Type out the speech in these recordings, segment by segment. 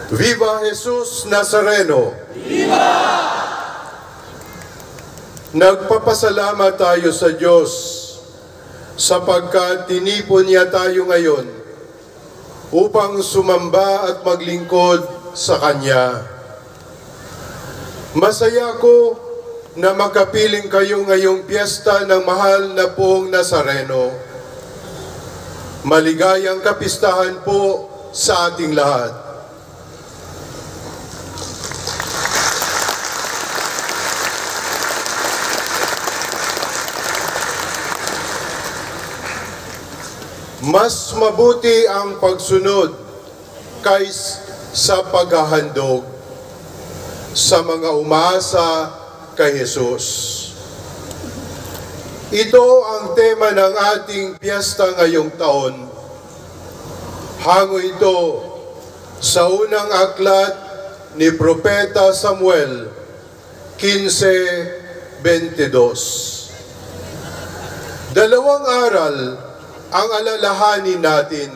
Viva Jesus Nazareno! Viva! Nagpapasalamat tayo sa Diyos sapagkat tinipon niya tayo ngayon upang sumamba at maglingkod sa Kanya. Masaya ko na makapiling kayo ngayong piyesta ng mahal na pong Nazareno. Maligayang kapistahan po sa ating lahat. Mas mabuti ang pagsunod kaysa paghahandog sa mga umaasa kay Jesus. Ito ang tema ng ating piyesta ngayong taon. Hango ito sa unang aklat ni Propeta Samuel 15:22. Dalawang aral ang alalahanin natin,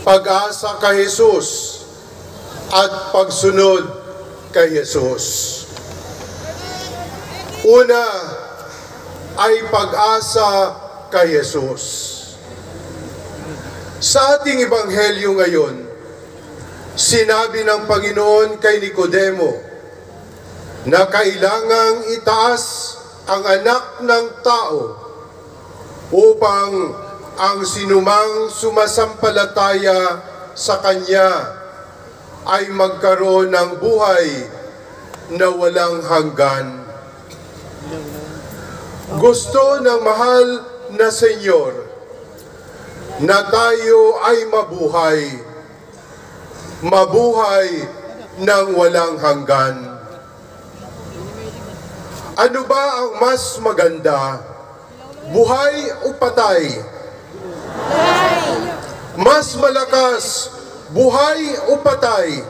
pag-asa kay Jesus at pagsunod kay Jesus. Una ay pag-asa kay Jesus. Sa ating ebanghelyo ngayon, sinabi ng Panginoon kay Nicodemo na kailangang itaas ang anak ng tao upang ang sinumang sumasampalataya sa Kanya ay magkaroon ng buhay na walang hanggan. Gusto ng mahal na Senyor na tayo ay mabuhay ng walang hanggan. Ano ba ang mas maganda? Buhay o patay? Mas malakas, buhay o patay?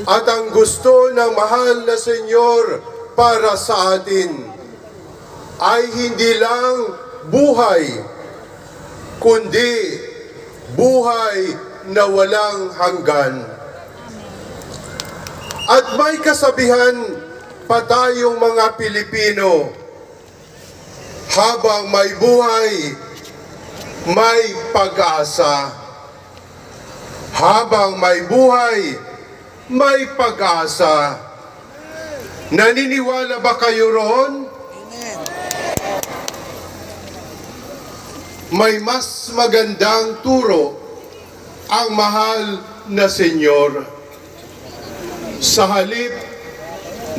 At ang gusto ng mahal na Senyor para sa atin ay hindi lang buhay, kundi buhay na walang hanggan. At may kasabihan pa tayong mga Pilipino, habang may buhay, may pag-asa. Habang may buhay, may pag-asa. Naniniwala ba kayo roon? May mas magandang turo ang mahal na Senyor. Sa halip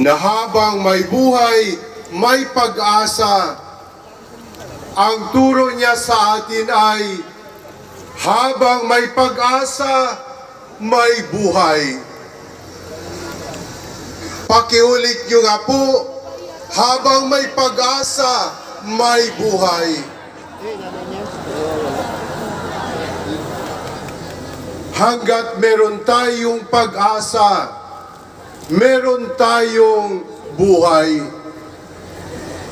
na habang may buhay, may pag-asa, ang turo niya sa atin ay habang may pag-asa, may buhay. Pakiulit niyo nga po, habang may pag-asa, may buhay. Hanggat meron tayong pag-asa, meron tayong buhay.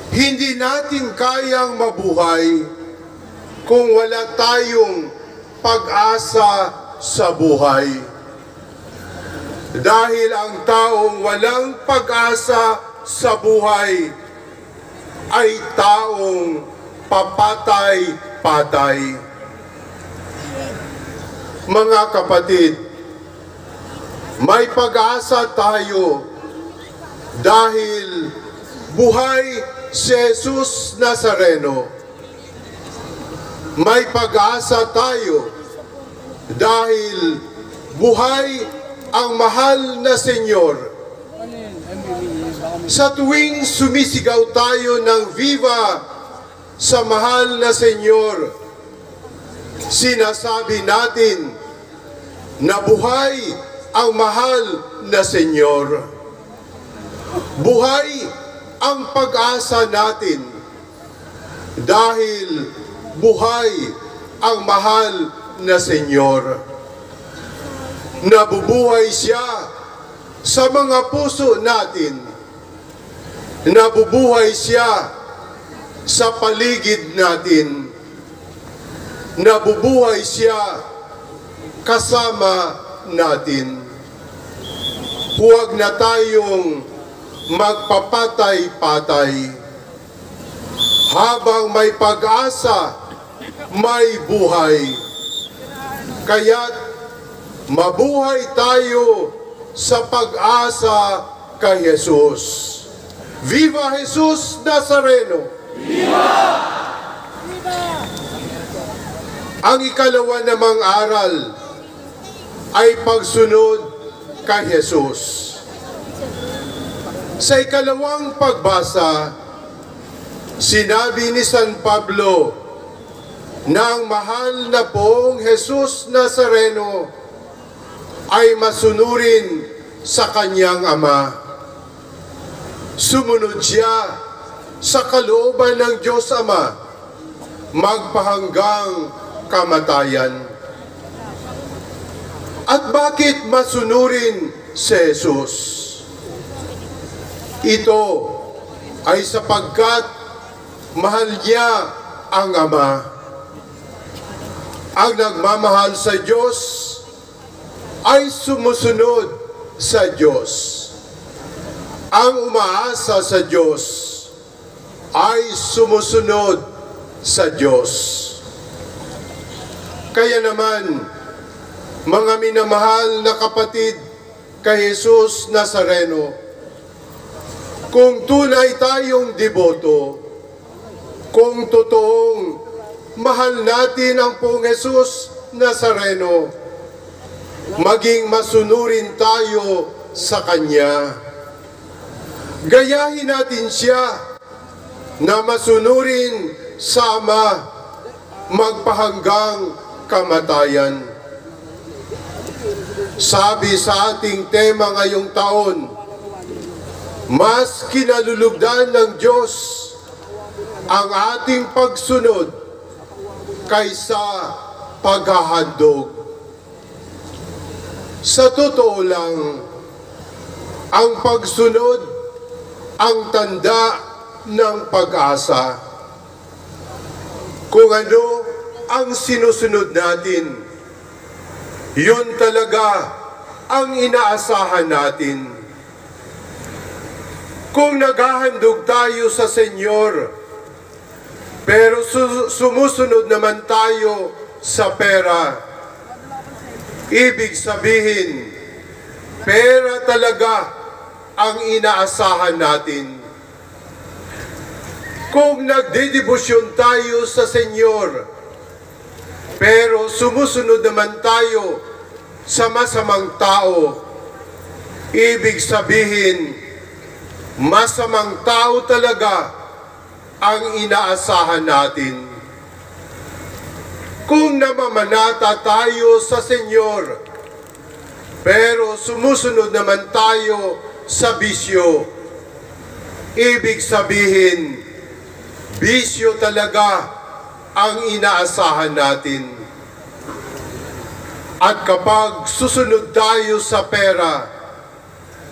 Hindi natin kayang mabuhay kung wala tayong pag-asa sa buhay. Dahil ang taong walang pag-asa sa buhay ay taong papatay-patay. Mga kapatid, may pag-asa tayo dahil buhay si Jesus Nazareno. May pag-asa tayo dahil buhay ang mahal na Senyor. Sa tuwing sumisigaw tayo ng Viva sa mahal na Senyor, sinasabi natin na buhay ang mahal na Senyor. Buhay ang pag-asa natin dahil buhay ang mahal na Senyor. Nabubuhay siya sa mga puso natin. Nabubuhay siya sa paligid natin. Nabubuhay siya kasama natin. Huwag na tayong magpapatay-patay. Habang may pag-asa, may buhay. Kaya't mabuhay tayo sa pag-asa kay Jesus. Viva Jesus Nazareno! Viva! Ang ikalawa namang aral ay pagsunod kay Jesus. Sa ikalawang pagbasa, sinabi ni San Pablo na ang mahal na pong Jesus Nazareno ay masunurin sa kanyang Ama. Sumunod siya sa kalooban ng Diyos Ama magpahanggang kamatayan. At bakit masunurin si Jesus? Ito ay sapagkat mahal niya ang Ama. Ang nagmamahal sa Diyos ay sumusunod sa Diyos. Ang umaasa sa Diyos ay sumusunod sa Diyos. Kaya naman, mga minamahal na kapatid kay Jesus Nazareno, kung tunay tayong deboto, kung totoong mahal natin ang pong Jesus Nazareno, maging masunurin tayo sa Kanya. Gayahin natin siya na masunurin sa Ama magpahanggang kamatayan. Sabi sa ating tema ngayong taon, mas kinalulugdan ng Diyos ang ating pagsunod kaysa paghahandog. Sa totoo lang, ang pagsunod ang tanda ng pag-asa. Kung ano ang sinusunod natin, yun talaga ang inaasahan natin. Kung naghahandog tayo sa Senyor, pero sumusunod naman tayo sa pera, ibig sabihin, pera talaga ang inaasahan natin. Kung nagdedebosyon tayo sa Senyor, pero sumusunod naman tayo sa masamang tao, ibig sabihin, masamang tao talaga ang inaasahan natin. Kung namamanata tayo sa Senyor, pero sumusunod naman tayo sa bisyo, ibig sabihin, bisyo talaga ang inaasahan natin. At kapag susunod tayo sa pera,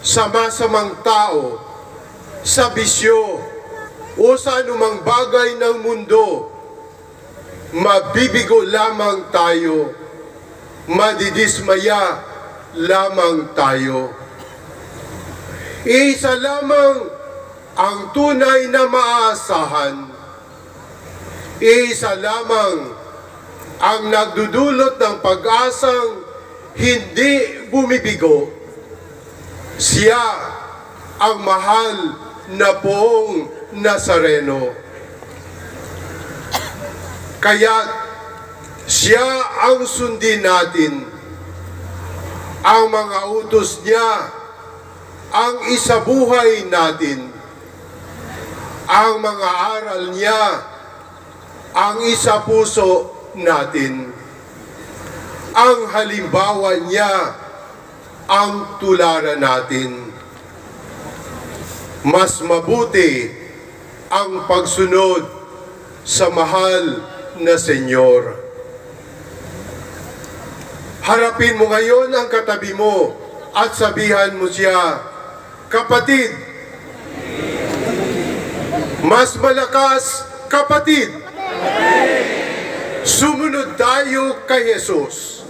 sa masamang tao, sa bisyo, o sa anumang bagay ng mundo, mabibigo lamang tayo, madidismaya lamang tayo. Isa lamang ang tunay na maaasahan. Isa lamang ang nagdudulot ng pag-asang hindi bumibigo. Siya ang mahal na poong Nazareno. Kaya siya ang sundin natin. Ang mga utos niya ang isabuhay natin. Ang mga aral niya ang isapuso natin. Ang halimbawa niya ang tularan natin. Mas mabuti ang pagsunod sa mahal na Senyor. Harapin mo ngayon ang katabi mo at sabihan mo siya, kapatid, mas malakas, kapatid, sumunod tayo kay Jesus.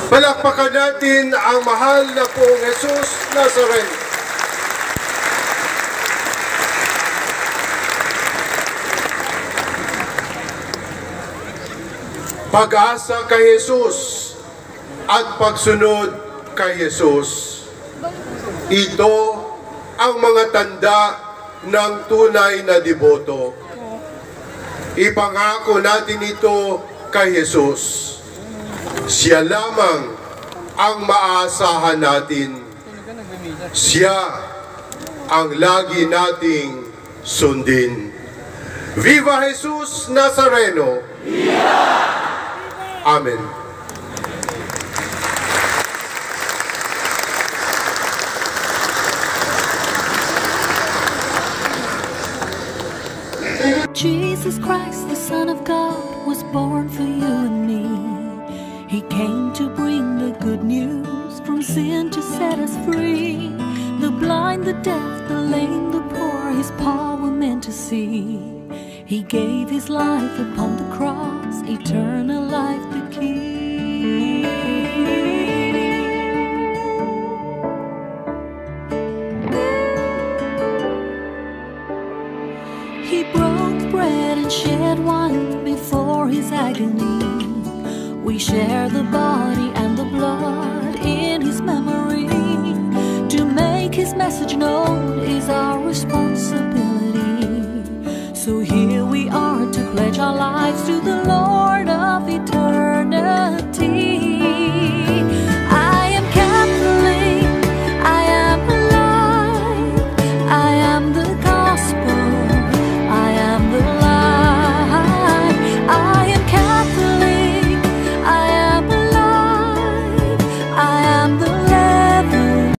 Palakpakan natin ang mahal na pong Jesus Nazareno. Pag-asa kay Jesus at pagsunod kay Jesus. Ito ang mga tanda ng tunay na deboto. Ipangako natin ito kay Jesus. Siya lamang ang maaasahan natin. Siya ang lagi nating sundin. Viva Jesus Nazareno! Viva! Amen. Jesus Christ, the Son of God, was born for you and me. He came to bring the good news, from sin to set us free. The blind, the deaf, the lame, the poor, His power meant to see. He gave His life upon the cross, eternal life the key. He broke bread and shed wine before His agony. We share the body and the blood in His memory. To make His message known is our responsibility. So here we are to pledge our lives to the Lord of eternity.